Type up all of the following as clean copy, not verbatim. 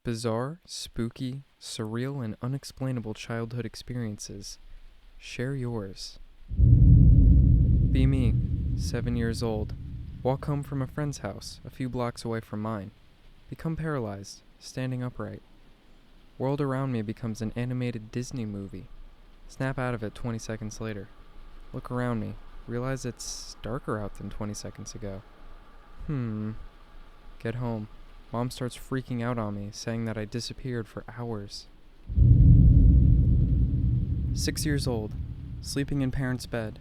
Bizarre, spooky, surreal, and unexplainable childhood experiences. Share yours. Be me, 7 years old. Walk home from a friend's house, a few blocks away from mine. Become paralyzed, standing upright. World around me becomes an animated Disney movie. Snap out of it 20 seconds later. Look around me. Realize it's darker out than 20 seconds ago. Get home. Mom starts freaking out on me, saying that I disappeared for hours. 6 years old. Sleeping in parents' bed.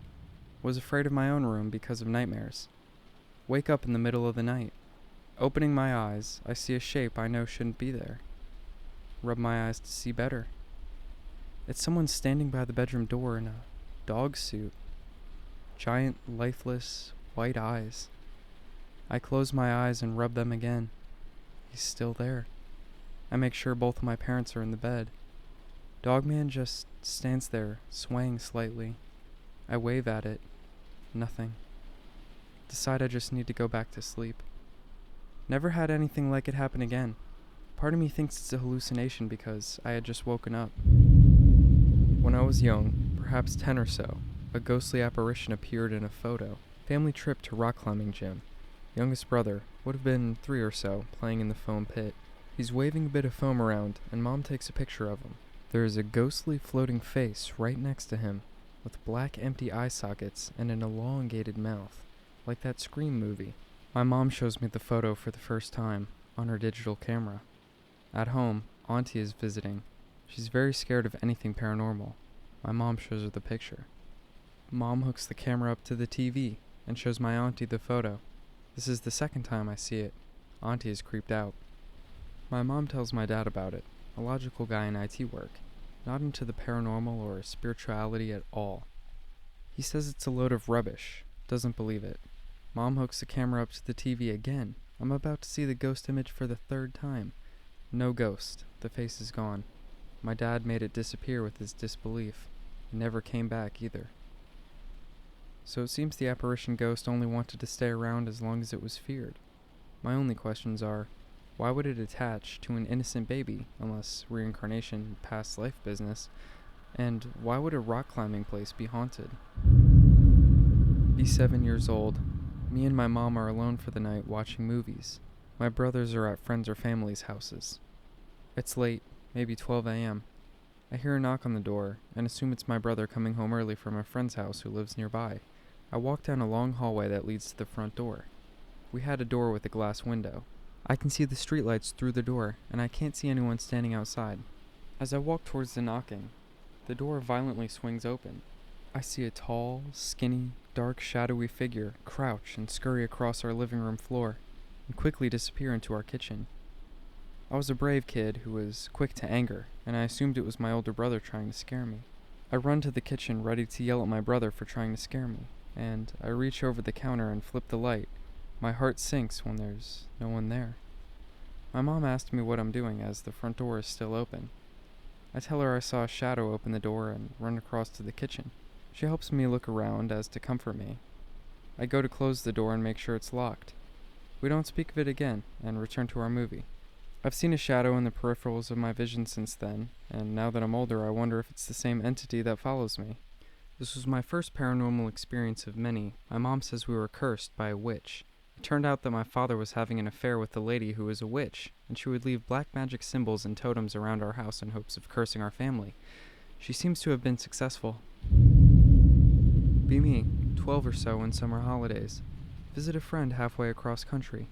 Was afraid of my own room because of nightmares. Wake up in the middle of the night. Opening my eyes, I see a shape I know shouldn't be there. Rub my eyes to see better. It's someone standing by the bedroom door in a dog suit. Giant, lifeless, white eyes. I close my eyes and rub them again. He's still there. I make sure both of my parents are in the bed. Dogman just stands there, swaying slightly. I wave at it. Nothing. Decide I just need to go back to sleep. Never had anything like it happen again. Part of me thinks it's a hallucination because I had just woken up. When I was young, perhaps 10 or so, a ghostly apparition appeared in a photo. Family trip to rock climbing gym. Youngest brother, would have been 3 or so, playing in the foam pit. He's waving a bit of foam around, and Mom takes a picture of him. There is a ghostly floating face right next to him, with black empty eye sockets and an elongated mouth, like that Scream movie. My mom shows me the photo for the first time, on her digital camera. At home, Auntie is visiting. She's very scared of anything paranormal. My mom shows her the picture. Mom hooks the camera up to the TV, and shows my auntie the photo. This is the second time I see it. Auntie is creeped out. My mom tells my dad about it, a logical guy in IT work, not into the paranormal or spirituality at all. He says it's a load of rubbish, doesn't believe it. Mom hooks the camera up to the TV again. I'm about to see the ghost image for the third time. No ghost, the face is gone. My dad made it disappear with his disbelief. It never came back either. So it seems the apparition ghost only wanted to stay around as long as it was feared. My only questions are, why would it attach to an innocent baby, unless reincarnation, past life business, and why would a rock climbing place be haunted? Be 7 years old. Me and my mom are alone for the night watching movies. My brothers are at friends or family's houses. It's late, maybe 12 a.m. I hear a knock on the door, and assume it's my brother coming home early from a friend's house who lives nearby. I walk down a long hallway that leads to the front door. We had a door with a glass window. I can see the streetlights through the door, and I can't see anyone standing outside. As I walk towards the knocking, the door violently swings open. I see a tall, skinny, dark, shadowy figure crouch and scurry across our living room floor, and quickly disappear into our kitchen. I was a brave kid who was quick to anger, and I assumed it was my older brother trying to scare me. I run to the kitchen ready to yell at my brother for trying to scare me, and I reach over the counter and flip the light. My heart sinks when there's no one there. My mom asked me what I'm doing as the front door is still open. I tell her I saw a shadow open the door and run across to the kitchen. She helps me look around as to comfort me. I go to close the door and make sure it's locked. We don't speak of it again and return to our movie. I've seen a shadow in the peripherals of my vision since then, and now that I'm older I wonder if it's the same entity that follows me. This was my first paranormal experience of many. My mom says we were cursed by a witch. It turned out that my father was having an affair with a lady who was a witch, and she would leave black magic symbols and totems around our house in hopes of cursing our family. She seems to have been successful. Be me, 12 or so in summer holidays. Visit a friend halfway across country.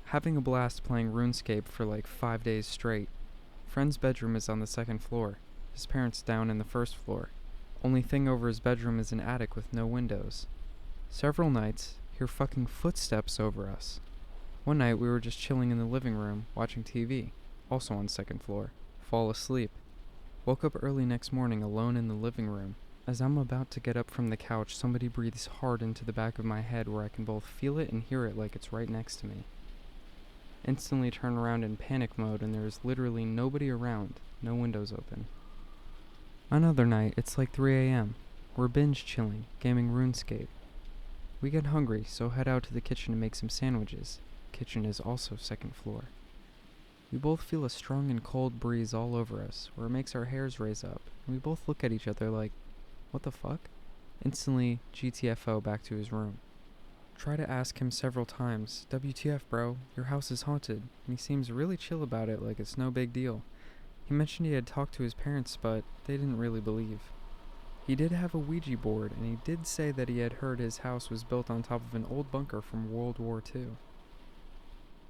Having a blast playing RuneScape for like 5 days straight. Friend's bedroom is on the second floor. His parents down in the first floor. Only thing over his bedroom is an attic with no windows. Several nights, hear fucking footsteps over us. One night we were just chilling in the living room, watching TV, also on second floor. Fall asleep. Woke up early next morning alone in the living room. As I'm about to get up from the couch, somebody breathes hard into the back of my head where I can both feel it and hear it like it's right next to me. Instantly turn around in panic mode and there is literally nobody around, no windows open. Another night, it's like 3 a.m. We're binge chilling, gaming RuneScape. We get hungry, so head out to the kitchen to make some sandwiches. Kitchen is also second floor. We both feel a strong and cold breeze all over us, where it makes our hairs raise up, and we both look at each other like, what the fuck? Instantly, GTFO back to his room. Try to ask him several times, WTF bro, your house is haunted, and he seems really chill about it like it's no big deal. He mentioned he had talked to his parents, but they didn't really believe. He did have a Ouija board, and he did say that he had heard his house was built on top of an old bunker from World War II.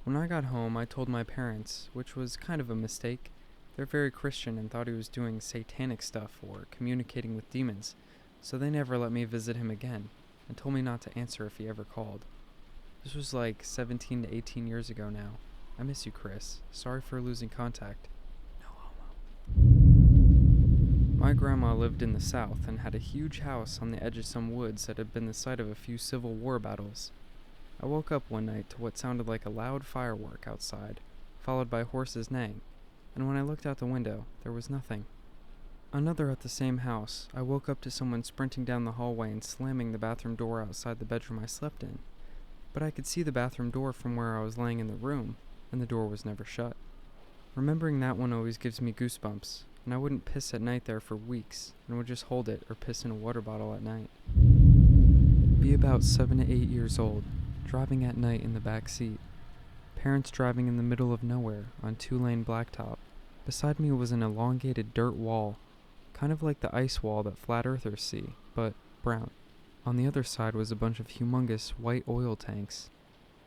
When I got home, I told my parents, which was kind of a mistake. They're very Christian and thought he was doing satanic stuff or communicating with demons, so they never let me visit him again, and told me not to answer if he ever called. This was like 17 to 18 years ago now. I miss you, Chris. Sorry for losing contact. No homo. My grandma lived in the South and had a huge house on the edge of some woods that had been the site of a few Civil War battles. I woke up one night to what sounded like a loud firework outside, followed by horses neighing, and when I looked out the window, there was nothing. Another at the same house, I woke up to someone sprinting down the hallway and slamming the bathroom door outside the bedroom I slept in. But I could see the bathroom door from where I was laying in the room, and the door was never shut. Remembering that one always gives me goosebumps, and I wouldn't piss at night there for weeks, and would just hold it or piss in a water bottle at night. Be about 7 to 8 years old, driving at night in the back seat. Parents driving in the middle of nowhere on 2-lane blacktop. Beside me was an elongated dirt wall, kind of like the ice wall that flat earthers see, but brown. On the other side was a bunch of humongous white oil tanks.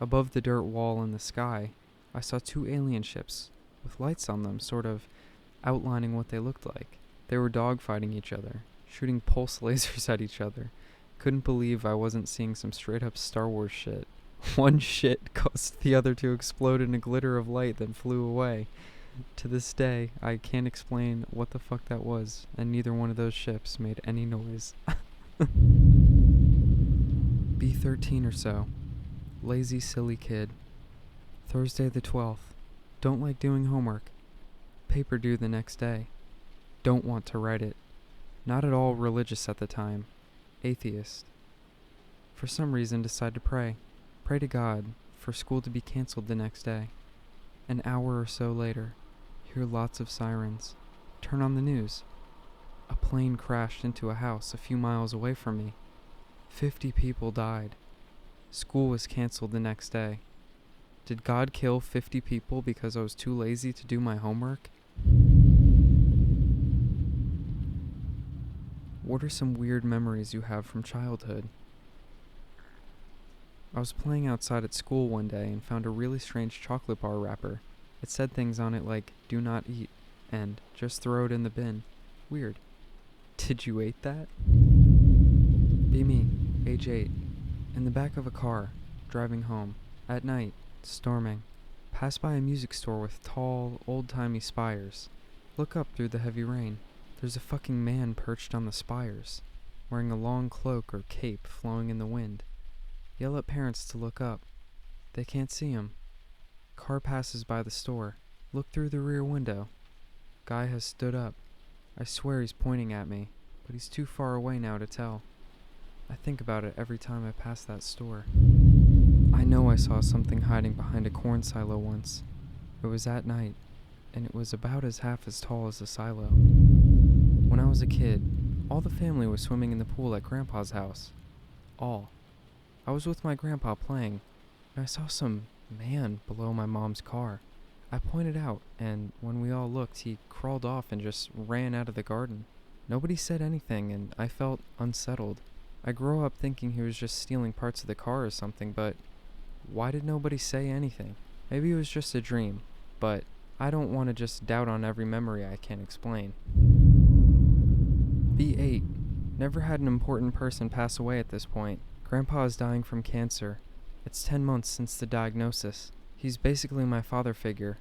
Above the dirt wall in the sky, I saw 2 alien ships with lights on them, sort of outlining what they looked like. They were dogfighting each other, shooting pulse lasers at each other. Couldn't believe I wasn't seeing some straight up Star Wars shit. One shit caused the other to explode in a glitter of light that flew away. To this day, I can't explain what the fuck that was, and neither one of those ships made any noise. Be 13 or so. Lazy, silly kid. Thursday the 12th. Don't like doing homework. Paper due the next day. Don't want to write it. Not at all religious at the time. Atheist. For some reason decide to pray. Pray to God for school to be canceled the next day. An hour or so later, hear lots of sirens. Turn on the news. A plane crashed into a house a few miles away from me. 50 people died. School was canceled the next day. Did God kill 50 people because I was too lazy to do my homework? What are some weird memories you have from childhood? I was playing outside at school one day and found a really strange chocolate bar wrapper. It said things on it like, do not eat, and just throw it in the bin. Weird. Did you eat that? Be me, age 8, in the back of a car, driving home, at night, storming. Pass by a music store with tall, old-timey spires. Look up through the heavy rain. There's a fucking man perched on the spires, wearing a long cloak or cape flowing in the wind. Yell at parents to look up. They can't see him. Car passes by the store. Look through the rear window. Guy has stood up. I swear he's pointing at me, but he's too far away now to tell. I think about it every time I pass that store. I know I saw something hiding behind a corn silo once. It was at night, and it was about half as tall as the silo. When I was a kid, all the family was swimming in the pool at Grandpa's house. All. I was with my grandpa playing, and I saw some man below my mom's car. I pointed out, and when we all looked, he crawled off and just ran out of the garden. Nobody said anything, and I felt unsettled. I grew up thinking he was just stealing parts of the car or something, but why did nobody say anything? Maybe it was just a dream, but I don't want to just doubt on every memory I can't explain. B8. Never had an important person pass away at this point. Grandpa is dying from cancer. It's 10 months since the diagnosis. He's basically my father figure.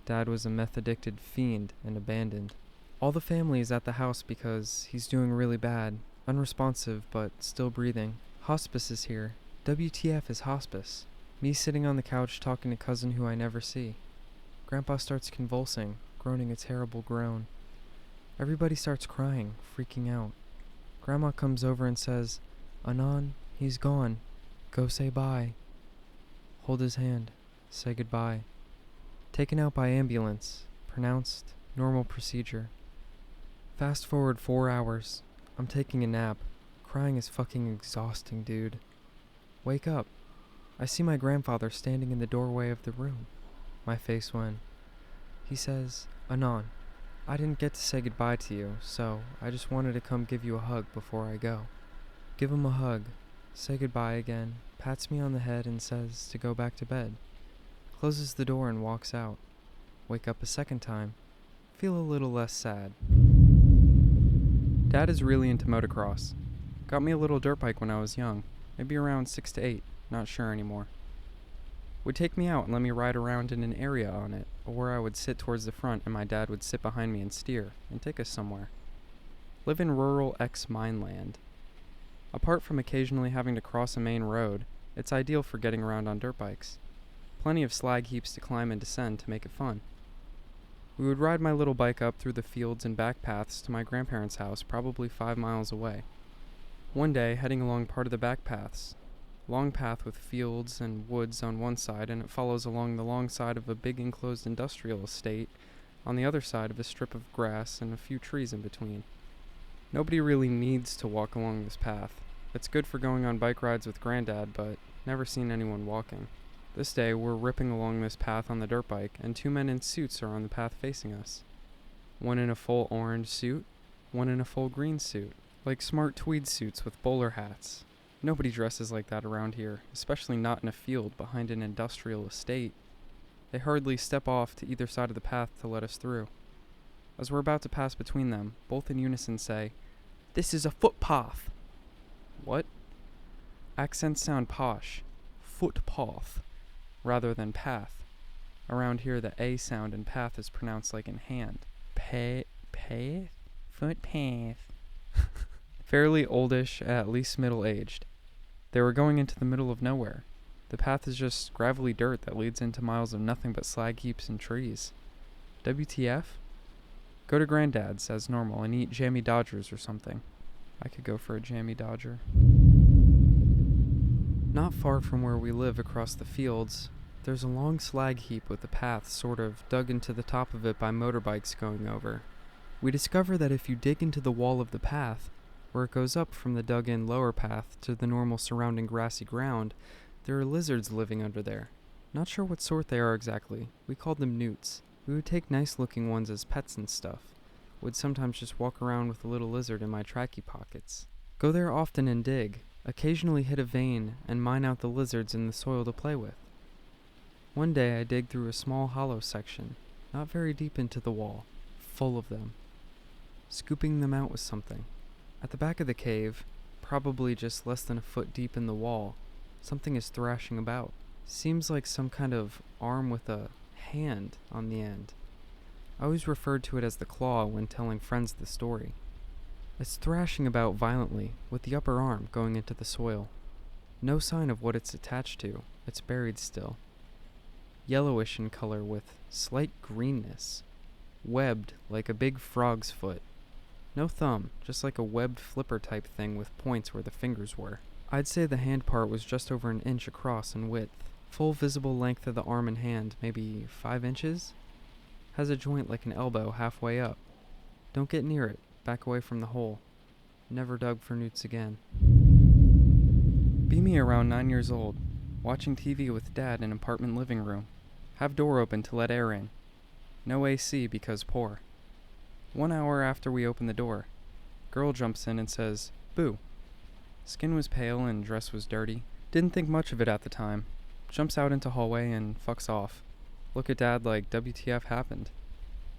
Dad was a meth-addicted fiend and abandoned. All the family is at the house because he's doing really bad. Unresponsive, but still breathing. Hospice is here. WTF is hospice. Me sitting on the couch talking to cousin who I never see. Grandpa starts convulsing, groaning a terrible groan. Everybody starts crying, freaking out. Grandma comes over and says, "Anon, he's gone. Go say bye." Hold his hand. Say goodbye. Taken out by ambulance. Pronounced normal procedure. Fast forward 4 hours. I'm taking a nap. Crying is fucking exhausting, dude. Wake up. I see my grandfather standing in the doorway of the room. My face went. He says, "Anon, I didn't get to say goodbye to you, so I just wanted to come give you a hug before I go." Give him a hug, say goodbye again, pats me on the head and says to go back to bed. Closes the door and walks out. Wake up a second time. Feel a little less sad. Dad is really into motocross. Got me a little dirt bike when I was young, maybe around 6 to 8, not sure anymore. Would take me out and let me ride around in an area on it, or where I would sit towards the front and my dad would sit behind me and steer, and take us somewhere. Live in rural ex-mine land. Apart from occasionally having to cross a main road, it's ideal for getting around on dirt bikes. Plenty of slag heaps to climb and descend to make it fun. We would ride my little bike up through the fields and back paths to my grandparents' house, probably 5 miles away. One day, heading along part of the back paths, long path with fields and woods on one side, and it follows along the long side of a big enclosed industrial estate, on the other side of a strip of grass and a few trees in between. Nobody really needs to walk along this path. It's good for going on bike rides with Granddad, but never seen anyone walking. This day, we're ripping along this path on the dirt bike, and 2 men in suits are on the path facing us. One in a full orange suit, one in a full green suit, like smart tweed suits with bowler hats. Nobody dresses like that around here, especially not in a field behind an industrial estate. They hurriedly step off to either side of the path to let us through. As we're about to pass between them, both in unison say, "This is a footpath." What? Accents sound posh. Footpath, rather than path. Around here, the A sound in path is pronounced like in hand. Path? Footpath. Fairly oldish, at least middle-aged. They were going into the middle of nowhere. The path is just gravelly dirt that leads into miles of nothing but slag heaps and trees. WTF? Go to Granddad's as normal and eat jammy Dodgers or something. I could go for a jammy Dodger. Not far from where we live across the fields, there's a long slag heap with a path sort of dug into the top of it by motorbikes going over. We discover that if you dig into the wall of the path, where it goes up from the dug-in lower path to the normal surrounding grassy ground, there are lizards living under there. Not sure what sort they are exactly. We called them newts. We would take nice-looking ones as pets and stuff. Would sometimes just walk around with a little lizard in my trackie pockets. Go there often and dig, occasionally hit a vein and mine out the lizards in the soil to play with. One day I dig through a small hollow section, not very deep into the wall, full of them. Scooping them out with something. At the back of the cave, probably just less than a foot deep in the wall, something is thrashing about. Seems like some kind of arm with a hand on the end. I always referred to it as the claw when telling friends the story. It's thrashing about violently, with the upper arm going into the soil. No sign of what it's attached to. It's buried still. Yellowish in color with slight greenness. Webbed like a big frog's foot. No thumb, just like a webbed flipper type thing with points where the fingers were. I'd say the hand part was just over an inch across in width. Full visible length of the arm and hand, maybe 5 inches? Has a joint like an elbow halfway up. Don't get near it, back away from the hole. Never dug for newts again. Be me around 9 years old, watching TV with Dad in apartment living room. Have door open to let air in. No AC because poor. 1 hour after we open the door, girl jumps in and says, "Boo." Skin was pale and dress was dirty. Didn't think much of it at the time. Jumps out into hallway and fucks off. Look at Dad like WTF happened.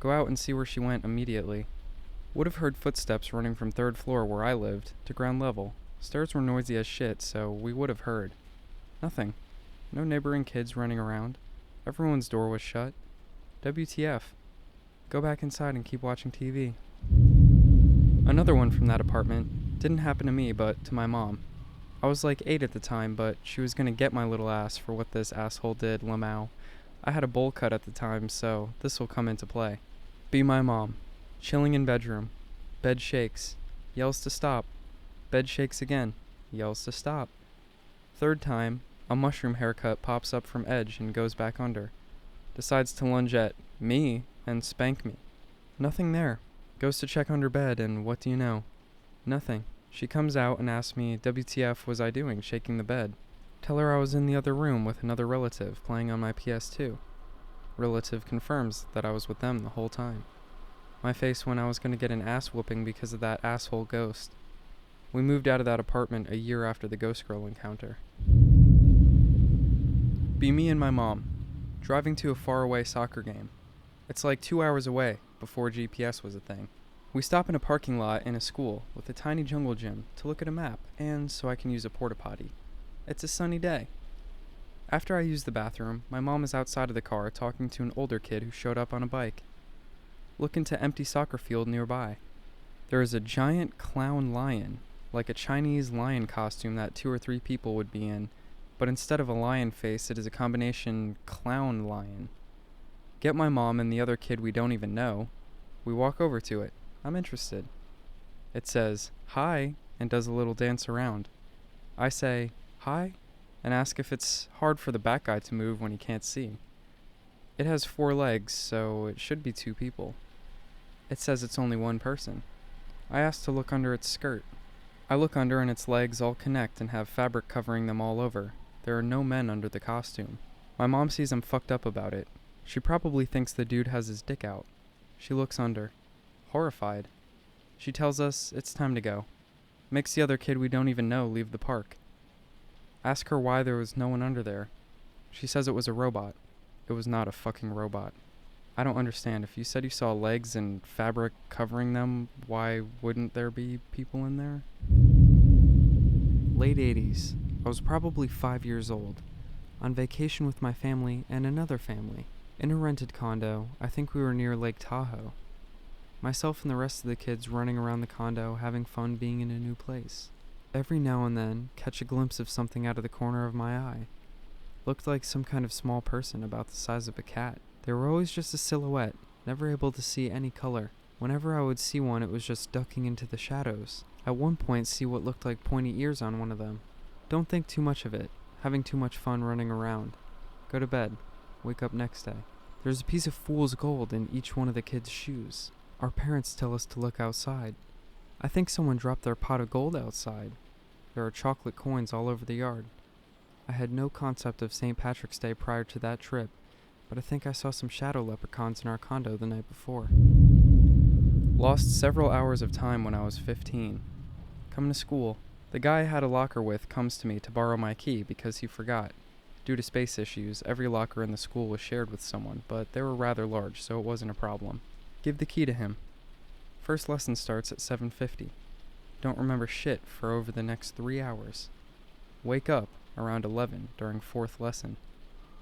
Go out and see where she went immediately. Would have heard footsteps running from 3rd floor where I lived to ground level. Stairs were noisy as shit, so we would have heard. Nothing. No neighboring kids running around. Everyone's door was shut. WTF. Go back inside and keep watching TV. Another one from that apartment. Didn't happen to me, but to my mom. I was like 8 at the time, but she was gonna get my little ass for what this asshole did, Lamau. I had a bowl cut at the time, so this will come into play. Be my mom. Chilling in bedroom. Bed shakes. Yells to stop. Bed shakes again. Yells to stop. 3rd time, a mushroom haircut pops up from edge and goes back under. decides to lunge at me and spank me. Nothing there. Goes to check under bed, and what do you know? Nothing. She comes out and asks me WTF was I doing shaking the bed. Tell her I was in the other room with another relative playing on my PS2. Relative confirms that I was with them the whole time. My face when I was going to get an ass whooping because of that asshole ghost. We moved out of that apartment a year after the ghost girl encounter. Be me and my mom, driving to a faraway soccer game. It's like 2 hours away, before GPS was a thing. We stop in a parking lot in a school with a tiny jungle gym to look at a map and so I can use a porta potty. It's a sunny day. After I use the bathroom, my mom is outside of the car talking to an older kid who showed up on a bike. Look into empty soccer field nearby. There is a giant clown lion, like a Chinese lion costume that 2 or 3 people would be in, but instead of a lion face, it is a combination clown lion. Get my mom and the other kid we don't even know. We walk over to it. I'm interested. It says, "Hi," and does a little dance around. I say, "Hi," and ask if it's hard for the back guy to move when he can't see. It has 4 legs, so it should be 2 people. It says it's only 1 person. I ask to look under its skirt. I look under and its legs all connect and have fabric covering them all over. There are no men under the costume. My mom sees I'm fucked up about it. She probably thinks the dude has his dick out. She looks under. Horrified. She tells us it's time to go. Makes the other kid we don't even know leave the park. Ask her why there was no one under there. She says it was a robot. It was not a fucking robot. I don't understand. If you said you saw legs and fabric covering them, why wouldn't there be people in there? Late 80s. I was probably 5 years old. On vacation with my family and another family. In a rented condo. I think we were near Lake Tahoe. Myself and the rest of the kids running around the condo having fun being in a new place. Every now and then, catch a glimpse of something out of the corner of my eye. Looked like some kind of small person about the size of a cat. They were always just a silhouette, never able to see any color. Whenever I would see one, it was just ducking into the shadows. At one point, see what looked like pointy ears on one of them. Don't think too much of it, having too much fun running around. Go to bed, wake up next day. There's a piece of fool's gold in each one of the kids' shoes. Our parents tell us to look outside. I think someone dropped their pot of gold outside. There are chocolate coins all over the yard. I had no concept of St. Patrick's Day prior to that trip, but I think I saw some shadow leprechauns in our condo the night before. Lost several hours of time when I was 15. Coming to school, the guy I had a locker with comes to me to borrow my key because he forgot. Due to space issues, every locker in the school was shared with someone, but they were rather large, so it wasn't a problem. Give the key to him. First lesson starts at 7:50. Don't remember shit for over the next 3 hours. Wake up around 11 during 4th lesson.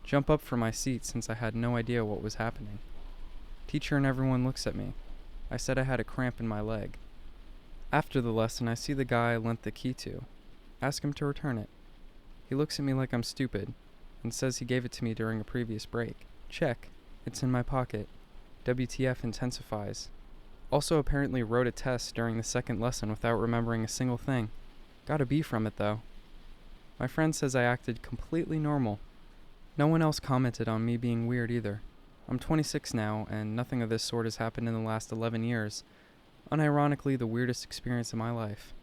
Jump up from my seat since I had no idea what was happening. Teacher and everyone looks at me. I said I had a cramp in my leg. After the lesson, I see the guy I lent the key to. Ask him to return it. He looks at me like I'm stupid and says he gave it to me during a previous break. Check. It's in my pocket. WTF intensifies. Also apparently wrote a test during the 2nd lesson without remembering a single thing. Got a B from it though. My friend says I acted completely normal. No one else commented on me being weird either. I'm 26 now, and nothing of this sort has happened in the last 11 years. Unironically, the weirdest experience of my life.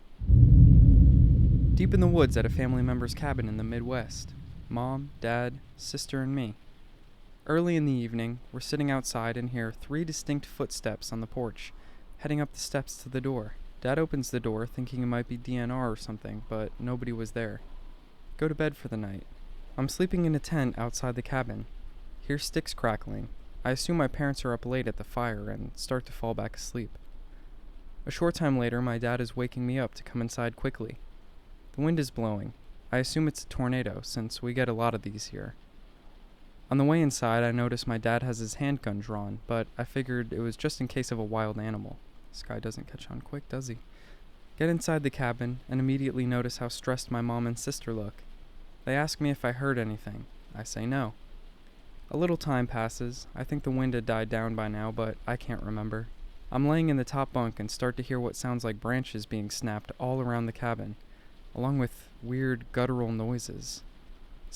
Deep in the woods at a family member's cabin in the Midwest. Mom, Dad, sister, and me. Early in the evening, we're sitting outside and hear 3 distinct footsteps on the porch, heading up the steps to the door. Dad opens the door, thinking it might be DNR or something, but nobody was there. Go to bed for the night. I'm sleeping in a tent outside the cabin. Hear sticks crackling. I assume my parents are up late at the fire and start to fall back asleep. A short time later, my dad is waking me up to come inside quickly. The wind is blowing. I assume it's a tornado, since we get a lot of these here. On the way inside, I notice my dad has his handgun drawn, but I figured it was just in case of a wild animal. This guy doesn't catch on quick, does he? Get inside the cabin, and immediately notice how stressed my mom and sister look. They ask me if I heard anything. I say no. A little time passes. I think the wind had died down by now, but I can't remember. I'm laying in the top bunk and start to hear what sounds like branches being snapped all around the cabin, along with weird guttural noises.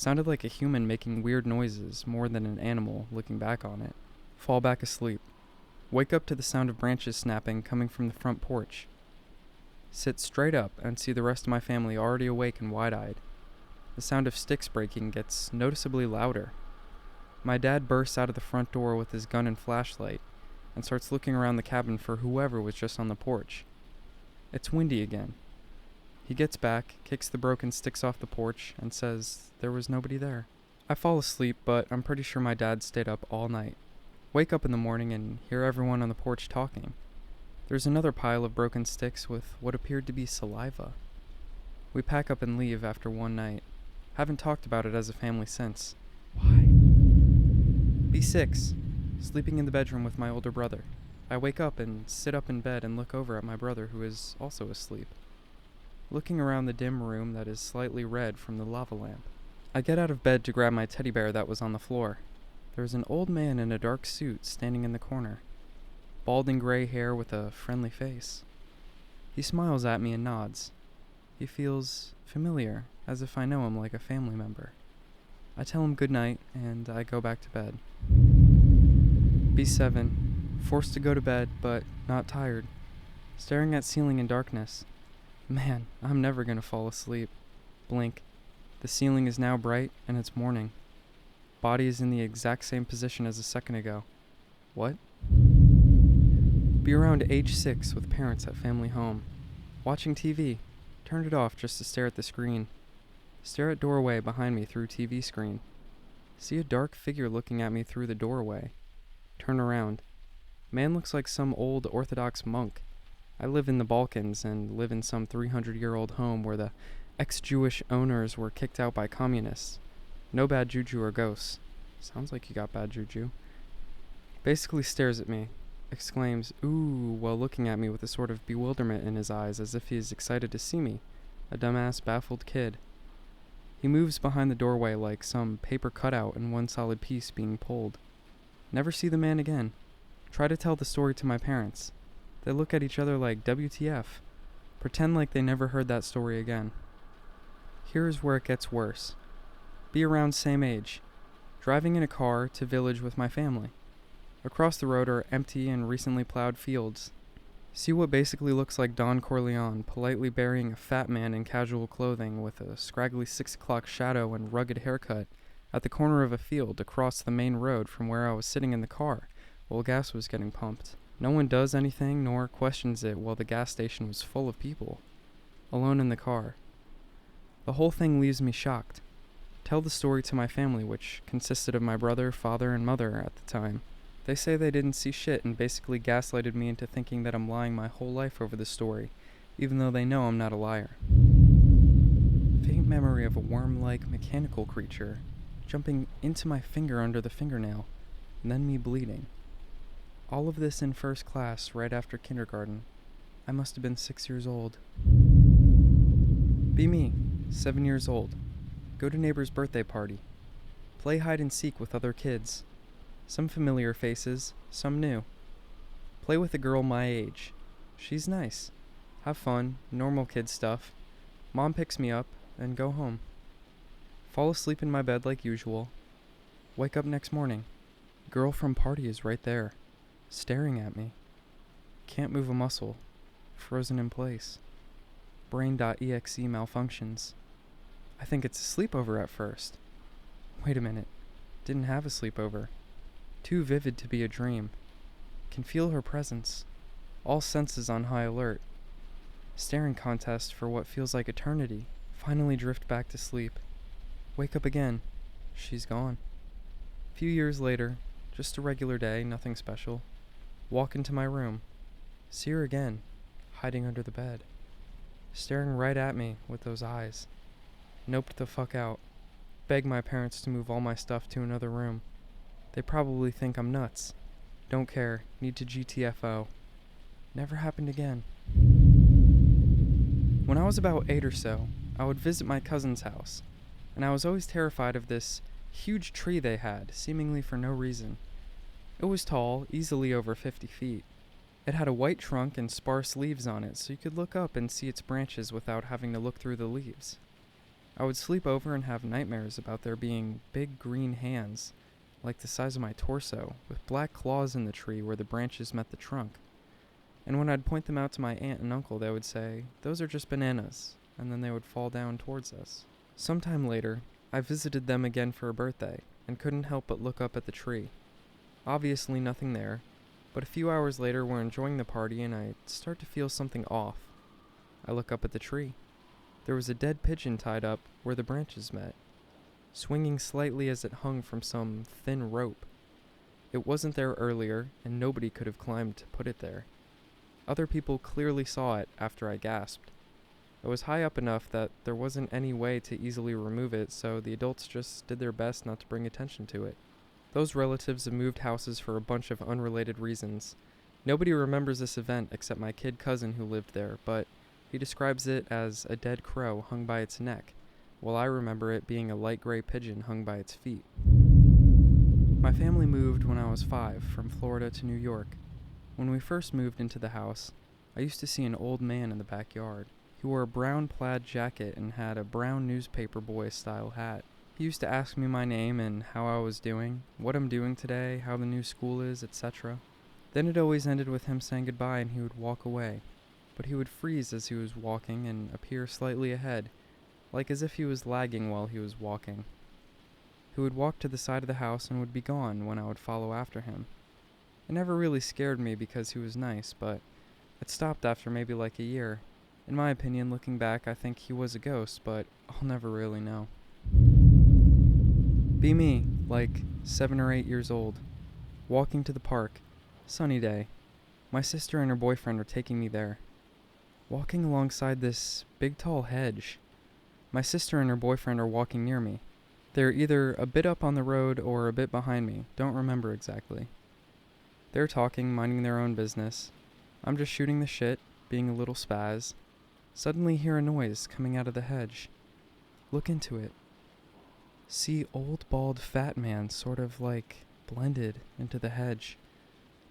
Sounded like a human making weird noises more than an animal looking back on it. Fall back asleep. Wake up to the sound of branches snapping coming from the front porch. Sit straight up and see the rest of my family already awake and wide-eyed. The sound of sticks breaking gets noticeably louder. My dad bursts out of the front door with his gun and flashlight and starts looking around the cabin for whoever was just on the porch. It's windy again. He gets back, kicks the broken sticks off the porch, and says there was nobody there. I fall asleep, but I'm pretty sure my dad stayed up all night. Wake up in the morning and hear everyone on the porch talking. There's another pile of broken sticks with what appeared to be saliva. We pack up and leave after one night. Haven't talked about it as a family since. Why? B6. Sleeping in the bedroom with my older brother. I wake up and sit up in bed and look over at my brother, who is also asleep, looking around the dim room that is slightly red from the lava lamp. I get out of bed to grab my teddy bear that was on the floor. There's an old man in a dark suit standing in the corner, balding gray hair with a friendly face. He smiles at me and nods. He feels familiar, as if I know him like a family member. I tell him good night, and I go back to bed. B7. Forced to go to bed, but not tired. Staring at ceiling in darkness. Man, I'm never gonna fall asleep. Blink. The ceiling is now bright, and it's morning. Body is in the exact same position as a second ago. What? Be around age 6 with parents at family home. Watching TV. Turned it off just to stare at the screen. Stare at doorway behind me through TV screen. See a dark figure looking at me through the doorway. Turn around. Man looks like some old Orthodox monk. I live in the Balkans and live in some 300-year-old home where the ex-Jewish owners were kicked out by communists. No bad juju or ghosts. Sounds like you got bad juju. Basically stares at me. Exclaims, "Ooh," while looking at me with a sort of bewilderment in his eyes as if he is excited to see me. A dumbass, baffled kid. He moves behind the doorway like some paper cutout in one solid piece being pulled. Never see the man again. Try to tell the story to my parents. They look at each other like WTF. Pretend like they never heard that story again. Here's where it gets worse. Be around same age. Driving in a car to village with my family. Across the road are empty and recently plowed fields. See what basically looks like Don Corleone politely burying a fat man in casual clothing with a scraggly 6 o'clock shadow and rugged haircut at the corner of a field across the main road from where I was sitting in the car while gas was getting pumped. No one does anything nor questions it while the gas station was full of people. Alone in the car. The whole thing leaves me shocked. Tell the story to my family, which consisted of my brother, father, and mother at the time. They say they didn't see shit and basically gaslighted me into thinking that I'm lying my whole life over the story, even though they know I'm not a liar. Faint memory of a worm-like mechanical creature jumping into my finger under the fingernail, and then me bleeding. All of this in first class right after kindergarten. I must have been 6 years old. Be me, 7 years old. Go to neighbor's birthday party. Play hide and seek with other kids. Some familiar faces, some new. Play with a girl my age. She's nice. Have fun, normal kid stuff. Mom picks me up, and go home. Fall asleep in my bed like usual. Wake up next morning. Girl from party is right there, staring at me. Can't move a muscle. Frozen in place. Brain.exe malfunctions. I think it's a sleepover at first. Wait a minute. Didn't have a sleepover. Too vivid to be a dream. Can feel her presence. All senses on high alert. Staring contest for what feels like eternity. Finally drift back to sleep. Wake up again. She's gone. Few years later, just a regular day, nothing special. Walk into my room. See her again, hiding under the bed. Staring right at me with those eyes. Noped the fuck out. Beg my parents to move all my stuff to another room. They probably think I'm nuts. Don't care. Need to GTFO. Never happened again. When I was about 8 or so, I would visit my cousin's house, and I was always terrified of this huge tree they had, seemingly for no reason. It was tall, easily over 50 feet. It had a white trunk and sparse leaves on it, so you could look up and see its branches without having to look through the leaves. I would sleep over and have nightmares about there being big green hands, like the size of my torso, with black claws in the tree where the branches met the trunk. And when I'd point them out to my aunt and uncle, they would say, "Those are just bananas," and then they would fall down towards us. Sometime later, I visited them again for a birthday, and couldn't help but look up at the tree. Obviously nothing there, but a few hours later we're enjoying the party and I start to feel something off. I look up at the tree. There was a dead pigeon tied up where the branches met, swinging slightly as it hung from some thin rope. It wasn't there earlier, and nobody could have climbed to put it there. Other people clearly saw it after I gasped. It was high up enough that there wasn't any way to easily remove it, so the adults just did their best not to bring attention to it. Those relatives have moved houses for a bunch of unrelated reasons. Nobody remembers this event except my kid cousin who lived there, but he describes it as a dead crow hung by its neck, while I remember it being a light gray pigeon hung by its feet. My family moved when I was 5 from Florida to New York. When we first moved into the house, I used to see an old man in the backyard. He wore a brown plaid jacket and had a brown newspaper boy-style hat. He used to ask me my name and how I was doing, what I'm doing today, how the new school is, etc. Then it always ended with him saying goodbye and he would walk away. But he would freeze as he was walking and appear slightly ahead, like as if he was lagging while he was walking. He would walk to the side of the house and would be gone when I would follow after him. It never really scared me because he was nice, but it stopped after maybe like a year. In my opinion, looking back, I think he was a ghost, but I'll never really know. Be me, like 7 or 8 years old, walking to the park, sunny day. My sister and her boyfriend are taking me there. Walking alongside this big tall hedge. My sister and her boyfriend are walking near me. They're either a bit up on the road or a bit behind me, don't remember exactly. They're talking, minding their own business. I'm just shooting the shit, being a little spaz. Suddenly hear a noise coming out of the hedge. Look into it. See old bald fat man sort of like blended into the hedge.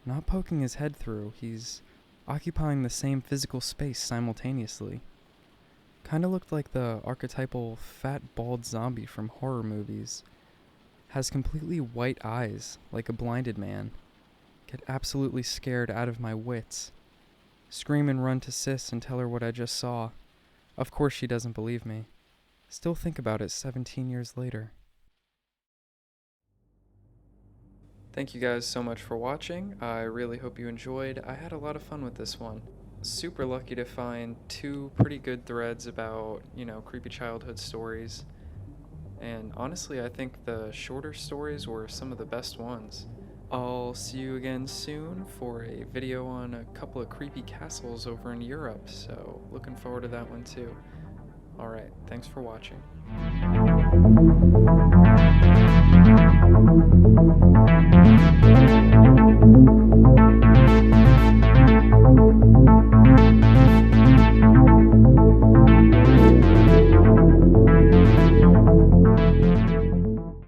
Not poking his head through, he's occupying the same physical space simultaneously. Kinda looked like the archetypal fat bald zombie from horror movies. Has completely white eyes, like a blinded man. Get absolutely scared out of my wits. Scream and run to sis and tell her what I just saw. Of course she doesn't believe me. Still think about it 17 years later. Thank you guys so much for watching. I really hope you enjoyed. I had a lot of fun with this one. Super lucky to find 2 pretty good threads about, creepy childhood stories. And honestly, I think the shorter stories were some of the best ones. I'll see you again soon for a video on a couple of creepy castles over in Europe, so looking forward to that one too. Alright, thanks for watching.